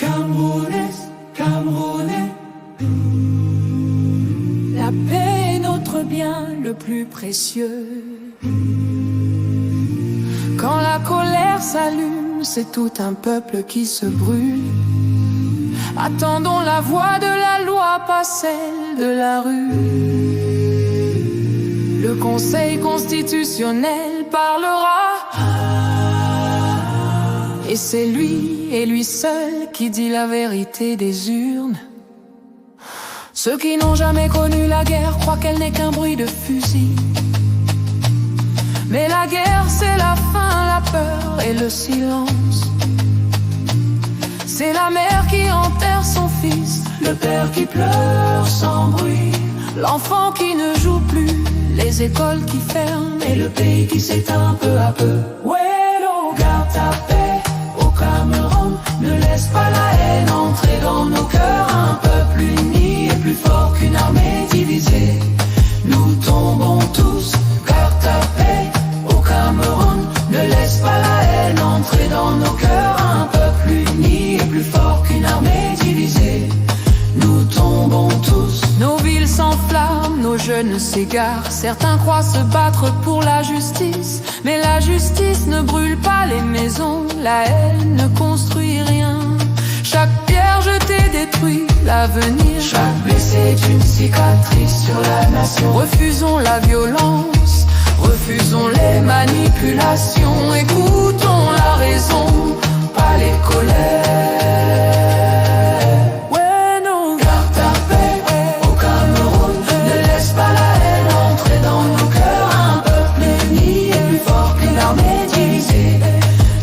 Camerounais, Camerounais. La paix est notre bien le plus précieux. Quand la colère s'allume, c'est tout un peuple qui se brûle. Attendons la voix de la loi, pas celle de la rue. Le Conseil constitutionnel parlera, et c'est lui et lui seul qui dit la vérité des urnes. Ceux qui n'ont jamais connu la guerre croient qu'elle n'est qu'un bruit de fusil. Mais la guerre, c'est la faim, la peur et le silence. C'est la mère qui enterre son fils, le père qui pleure sans bruit, l'enfant qui ne joue plus, les écoles qui ferment et le pays qui s'éteint peu à peu. Wello, garde ta paix au Cameroun, ne laisse pas la haine entrer dans nos cœurs. Un peuple uni est plus fort qu'une armée divisée. Nous tombons tous, garde ta paix au Cameroun, ne laisse pas la haine entrer dans nos cœurs. Un peuple uni est plus fort qu'une armée divisée. Nous tombons tous. Nos villes s'enflamment, nos jeunes s'égarent. Certains croient se battre pour la justice, mais la justice ne brûle pas les maisons, la haine ne construit rien. Chaque pierre jetée détruit l'avenir. Chaque blessé est une cicatrice sur la nation. Refusons la violence, refusons les manipulations. Écoutons la raison, pas les colères. Ouais, non. Garde ta paix au Cameroun, ne laisse pas la haine entrer dans nos cœurs. Un peuple uni est plus fort qu'une armée divisée.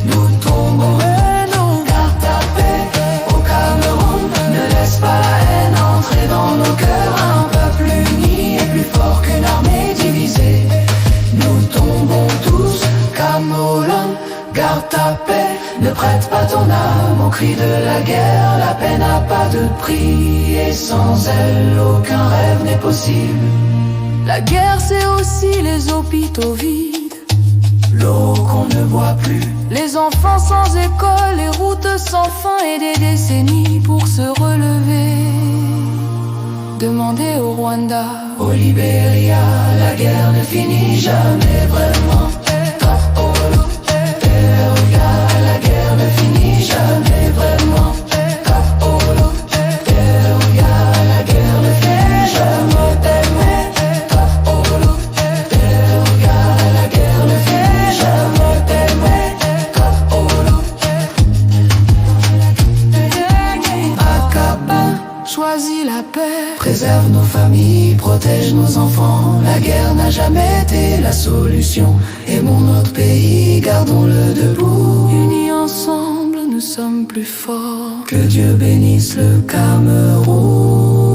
Nous tombons. Ouais, non. Garde ta paix au Cameroun, ne laisse pas la haine entrer dans nos cœurs. Un peuple uni est plus fort qu'une armée divisée. Nous tombons tous. Cameroun, garde ta paix, ne prête pas ton âme au cri de la guerre. La paix n'a pas de prix et sans elle aucun rêve n'est possible. La guerre c'est aussi les hôpitaux vides, l'eau qu'on ne boit plus, les enfants sans école, les routes sans fin et des décennies pour se relever. Demandez au Rwanda, au Libéria, la guerre ne finit jamais vraiment. La guerre ne finit jamais vraiment. La guerre ne finit jamais vraiment. La guerre ne finit jamais. Akaba choisit la paix, préserve nos familles, protège nos enfants. La guerre n'a jamais été la solution. Aimons notre pays, gardons-le debout. Unis ensemble, nous sommes plus forts. Que Dieu bénisse le Cameroun.